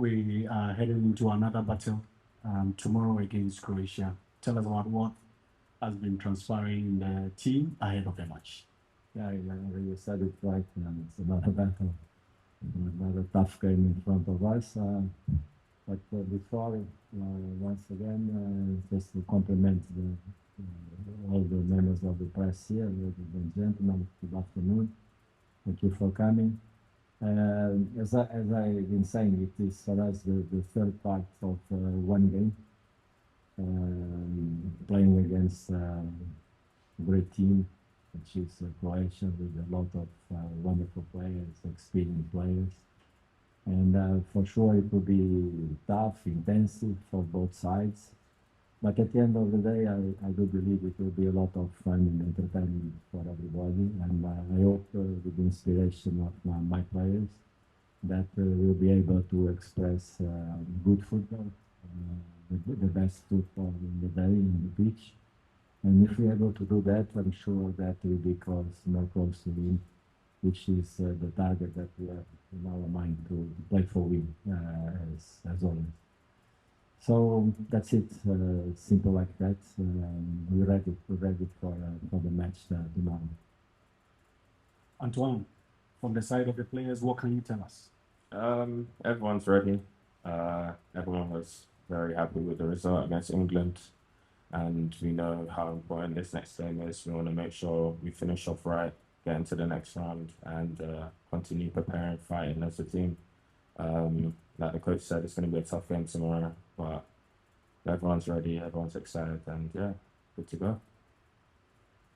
We are heading into another battle tomorrow against Croatia. Tell us about what has been transpiring in the team ahead of the match. Yeah, you said it right. It's another battle, another tough game in front of us. But before, once again, just to compliment all the members of the press here, ladies and gentlemen, good afternoon. Thank you for coming. As I've been saying, it is for us the third part of one game, playing against a great team, which is Croatia, with a lot of wonderful players, experienced players. And for sure, it will be tough, intensive for both sides. But at the end of the day, I do believe it will be a lot of fun and entertainment for everybody. And I hope, with the inspiration of my players, that we'll be able to express good football, the best football in the day, in the pitch. And if we're able to do that, I'm sure that we'll be more close to win, which is the target that we have in our mind to play for win, as always. So that's it, simple like that. We're ready for the match tomorrow. Antoine, from the side of the players, what can you tell us? Everyone's ready. Everyone was very happy with the result against England, and we know how important this next game is. We want to make sure we finish off right, get into the next round, and continue preparing, fighting as a team. Like the coach said, it's going to be a tough game tomorrow, but everyone's ready, everyone's excited, and yeah, good to go.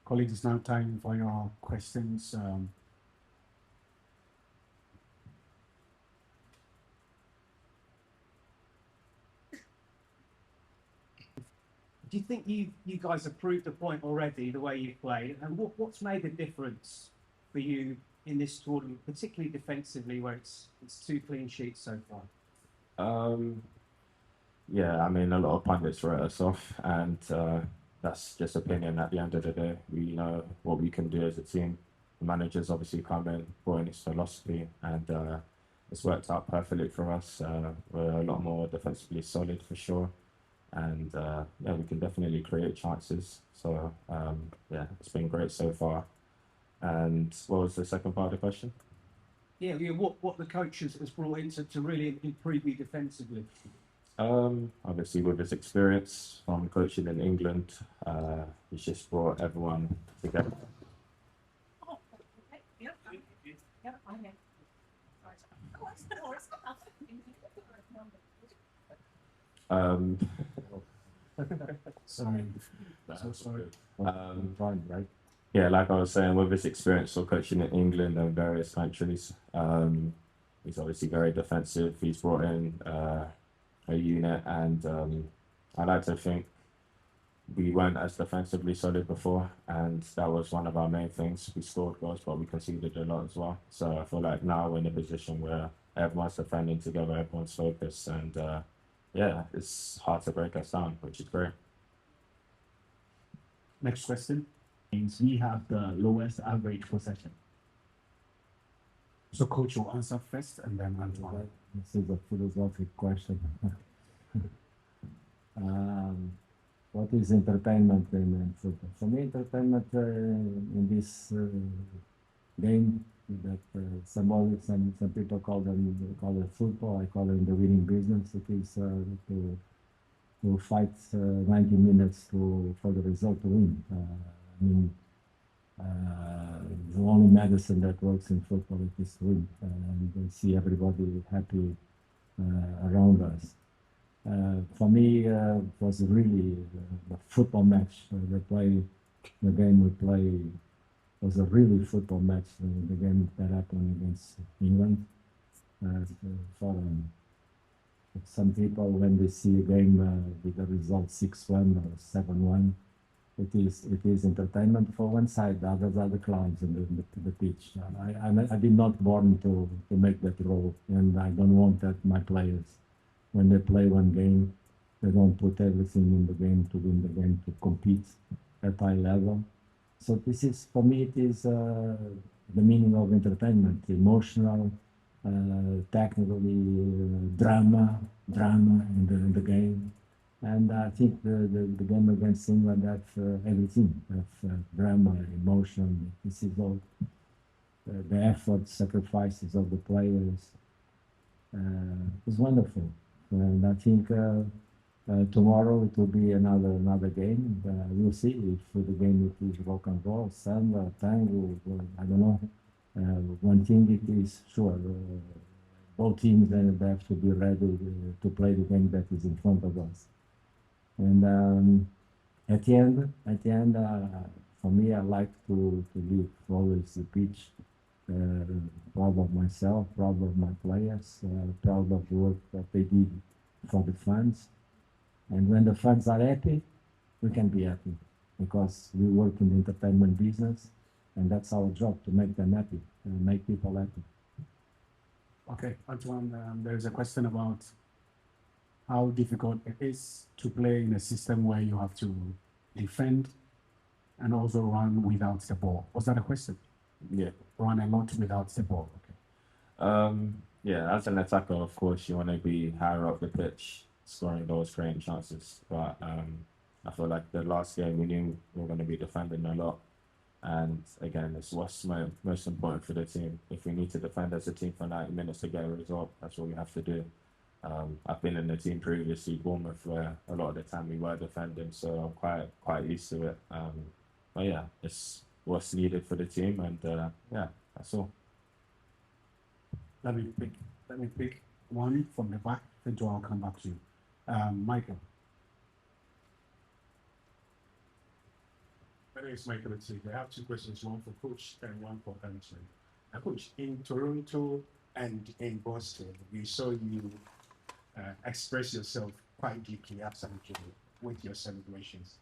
Colleagues, it's now time for your questions. Do you think you guys have proved the point already, the way you played? And what's made a difference for you in this tournament, particularly defensively, where it's 2 clean sheets so far? Yeah, I mean, a lot of pundits wrote us off, and that's just opinion at the end of the day. We know what we can do as a team. The manager's obviously come in, brought in his philosophy, and it's worked out perfectly for us. We're a lot more defensively solid for sure, and yeah, we can definitely create chances. So yeah, it's been great so far. And what was the second part of the question? Yeah, what the coach has brought in to really improve you defensively? Obviously, with his experience from coaching in England, he's just brought everyone together. Oh, okay. Yep. Yep, okay. Um, Sorry. So sorry. Fine, right? yeah, like I was saying, with his experience of coaching in England and various countries, he's obviously very defensive. He's brought in a unit, and I like to think we weren't as defensively solid before, and that was one of our main things. We scored goals, but we conceded a lot as well. So I feel like now we're in a position where everyone's defending together, everyone's focused, and yeah, it's hard to break us down, which is great. Next question. Means we have the lowest average possession. So coach will answer first and then Antoine. This is a philosophic question. What is entertainment in football? For me, entertainment in this game that some people call it football. I call it the winning business. It is to fight 90 minutes for the result to win. I mean, the only medicine that works in football is to win, and see everybody happy around us. For me, it was really a football match. The game we play was a really football match. The game that happened against England. For some people, when they see a game with the result 6-1 or 7-1, it is entertainment for one side. The others are the clowns in the pitch. I've been not born to make that role, and I don't want that my players, when they play one game, they don't put everything in the game to win the game, to compete at high level. So this is, for me, it is the meaning of entertainment, emotional, technically drama in the game. And I think the game against England have everything, have drama, emotion. This is all the effort, sacrifices of the players. It's wonderful, and I think tomorrow it will be another game. We'll see if the game is rock and roll, samba, tango. I don't know. One thing it is sure, both teams then have to be ready to play the game that is in front of us. And at the end, for me, I like to leave always the pitch proud of myself, proud of my players, proud of the work that they did for the fans. And when the fans are happy, we can be happy because we work in the entertainment business, and that's our job to make them happy, make people happy. Okay, Antoine, there's a question about how difficult it is to play in a system where you have to defend and also run without the ball. Was that a question? Yeah. Run a lot without the ball. Okay. Yeah, as an attacker, of course, you want to be higher up the pitch, scoring goals, creating chances. But I feel like the last game we knew we were going to be defending a lot. And again, it's what's most important for the team. If we need to defend as a team for 90 minutes to get a result, that's what we have to do. I've been in the team previously, Bournemouth, where a lot of the time we were defending, so I'm quite used to it. But yeah, it's what's needed for the team, and yeah, that's all. Let me pick one from the back, then Joe, I'll come back to you. Michael. My name is Michael. I have two questions, one for Coach and one for Antoine. Coach, in Toronto and in Boston, we saw you express yourself quite deeply, absolutely, with your celebrations.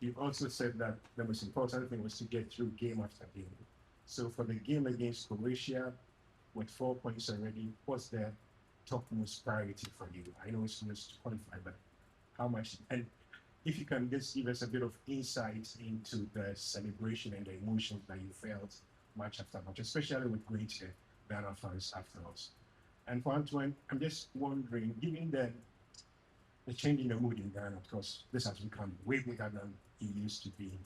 You also said that the most important thing was to get through game after game. So for the game against Croatia, with 4 points already, what's the topmost priority for you? I know it's just to qualify, but how much? And if you can just give us a bit of insight into the celebration and the emotions that you felt match after match, especially with great Ghana fans afterwards. And for Antoine, I'm just wondering, given the change in the mood in Ghana, because this has become way bigger than it used to be.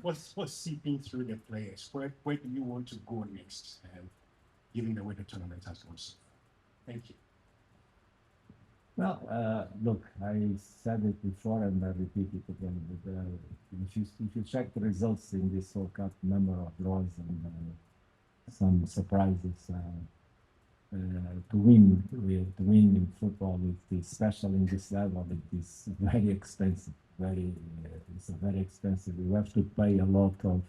What's seeping through the players? Where do you want to go next, given the way the tournament has gone so far? Thank you. Well, look, I said it before and I repeat it again. But, if you check the results in this World Cup, number of draws and some surprises, to win in football, it is special in this level. It is very expensive. It's very expensive. You have to pay a lot of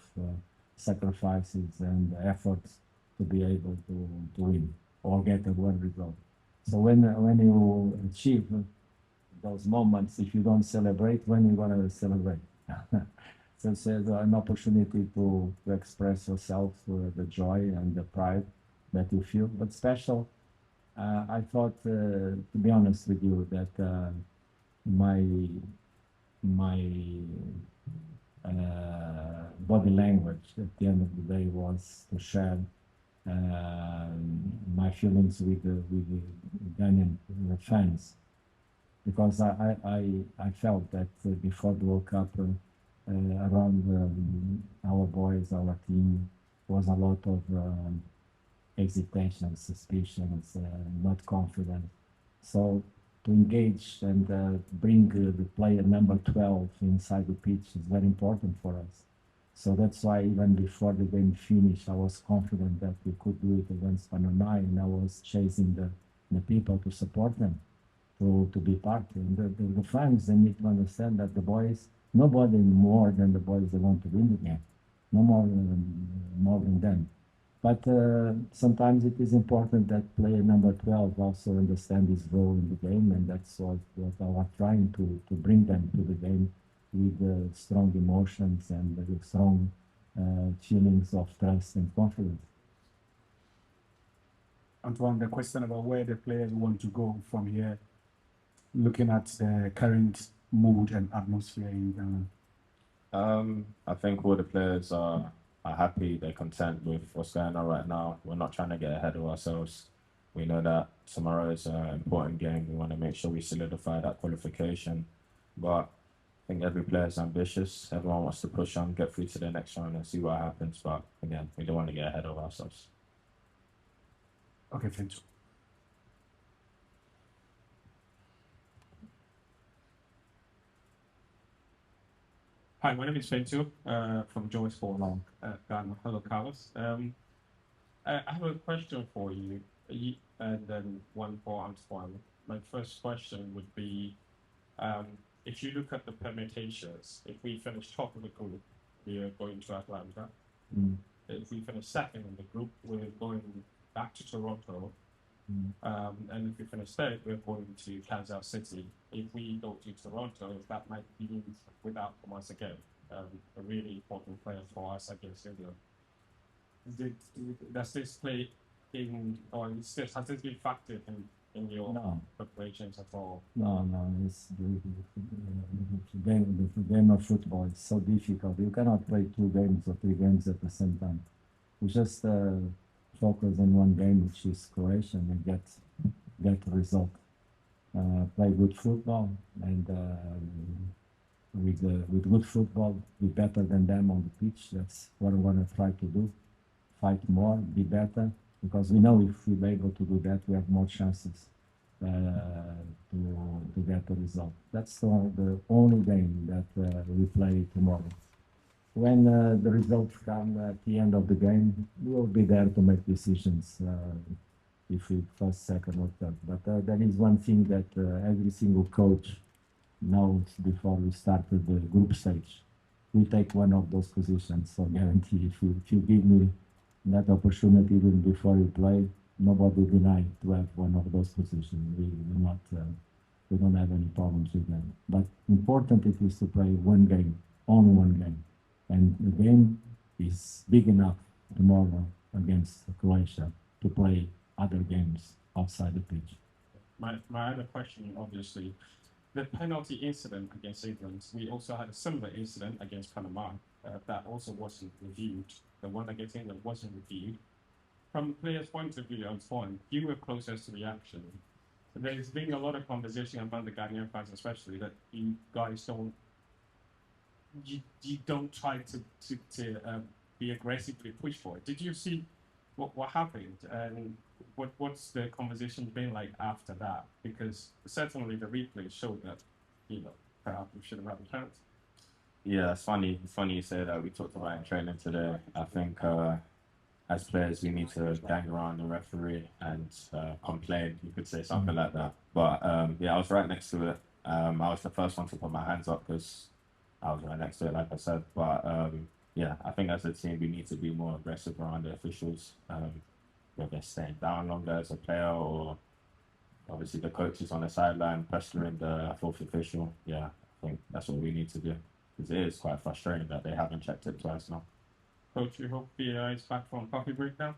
sacrifices and efforts to be able to win or get a one result. So when you achieve those moments, if you don't celebrate, when you gonna celebrate? So it's an opportunity to express yourself, the joy and the pride that you feel. But special, I thought, to be honest with you, that my body language at the end of the day was to share my feelings with the Ghanaian fans, because I felt that before the World Cup, around our boys, our team, was a lot of hesitation, suspicions, not confident. So to engage and bring the player number 12 inside the pitch is very important for us. So that's why even before the game finished, I was confident that we could do it against Panama, and I was chasing the people to support them, to be part. And the fans, they need to understand that the boys, nobody more than the boys, they want to win the game. No more than them. But sometimes it is important that player number 12 also understand his role in the game, and that's what I was trying to bring them to the game with strong emotions and strong feelings of trust and confidence. Antoine, the question about where the players want to go from here, looking at the current mood and atmosphere in Ghana. I think all the players are are happy, they're content with what's going on right now. We're not trying to get ahead of ourselves. We know that tomorrow is an important game. We want to make sure we solidify that qualification. But I think every player is ambitious. Everyone wants to push on, get through to the next round and see what happens. But again, we don't want to get ahead of ourselves. Okay, thank you. Hi, my name is Semenyo from Joyce for Long, Ghana. Hello, Carlos. I have a question for you, and then one for Antoine. My first question would be, if you look at the permutations, if we finish top of the group, we are going to Atlanta. Mm. If we finish second in the group, we're going back to Toronto. And if we finish third, we're going to Kansas City. If we go to Toronto, that might be without Thomas again, a really important player for us against England. Does this play in, or has this been factored in your No. preparations at all? No, it's the game of football is so difficult. You cannot play 2 games or 3 games at the same time. We just focus on one game, which is Croatia, and get the result. Play good football, and with good football, be better than them on the pitch. That's what we're gonna try to do. Fight more, be better, because we know if we're able to do that, we have more chances to get the result. That's the only game that we play tomorrow. When the results come at the end of the game, we'll be there to make decisions if we first, second, or third. But there is one thing that every single coach knows before we start the group stage. We take one of those positions, so guarantee if you give me that opportunity even before you play, nobody deny to have one of those positions. We don't have any problems with them. But important it is to play one game, only one game. And the game is big enough tomorrow against Croatia to play other games outside the pitch. My other question, obviously, the penalty incident against England, we also had a similar incident against Panama that also wasn't reviewed. The one against England wasn't reviewed. From the player's point of view, Antoine, you were closest to the action. There's been a lot of conversation among the Ghanaian fans, especially, that you guys don't try to be aggressively push for it. Did you see what happened, and what's the conversation been like after that? Because certainly the replay showed that perhaps we should have had a chance. Yeah, it's funny. It's funny you say that. We talked about it in training today. I think as players, we need to gang around the referee and complain. You could say something like that. But yeah, I was right next to it. I was the first one to put my hands up because I was right next to it, like I said. But yeah, I think as a team, we need to be more aggressive around the officials. Whether staying down longer as a player or obviously the coaches on the sideline pressuring the fourth official. Yeah, I think that's what we need to do. Because it is quite frustrating that they haven't checked it twice now. Coach, you hope VAR is back from coffee break now?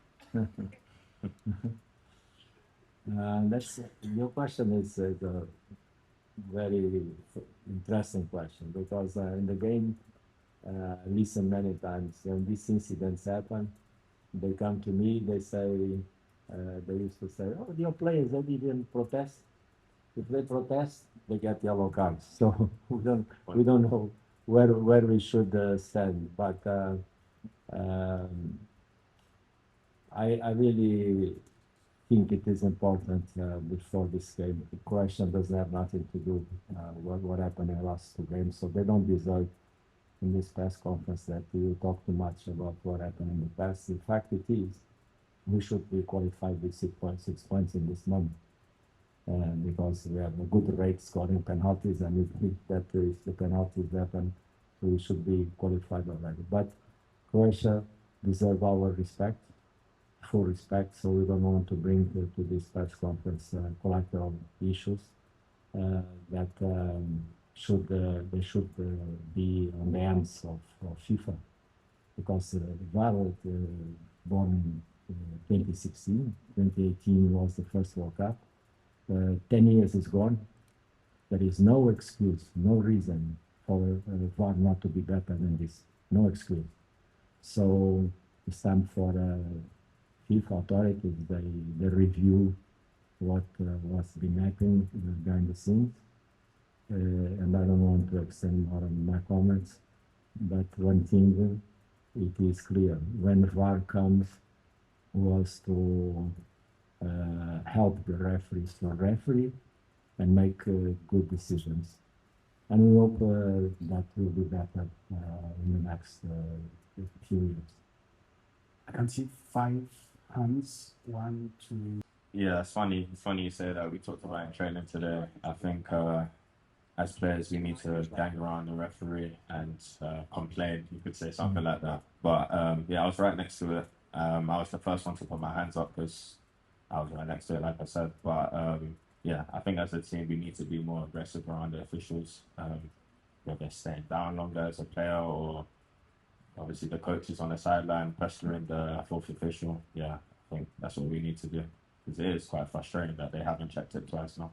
That's your question is a very interesting question, because in the game, I listen many times when these incidents happen. They come to me. They say they used to say, "Oh, your players they didn't protest. If they protest, they get yellow cards." So we don't know where we should stand. But I really think it is important before this game. The question doesn't have nothing to do what happened in the last 2 games, so they don't deserve in this press conference that we talk too much about what happened in the past. In fact, it is. We should be qualified with 6 points in this moment because we have a good rate scoring penalties, and we think that if the penalties happen, we should be qualified already. But Croatia deserve our respect, full respect, so we don't want to bring to this press conference collateral issues that they should be on the hands of FIFA, because VAR born in 2016, 2018 was the first World Cup. 10 years is gone. There is no excuse, no reason for VAR not to be better than this. No excuse. So it's time for FIFA authorities, they review what's been happening behind the scenes. And I don't want to extend more on my comments, but one thing, it is clear, when VAR comes, was to help the referees to referee and make good decisions. And we hope that will be better in the next few years. I can see 5 hands. 1, 2. Yeah, it's funny. It's funny you say that. We talked about in training today. I think as players, we need to gang around the referee and complain. You could say something like that. But yeah, I was right next to it. I was the first one to put my hands up because I was right next to it, like I said. But yeah, I think as a team, we need to be more aggressive around the officials. Whether staying down longer as a player or obviously the coaches on the sideline pressuring the fourth official. Yeah, I think that's what we need to do because it is quite frustrating that they haven't checked it twice now.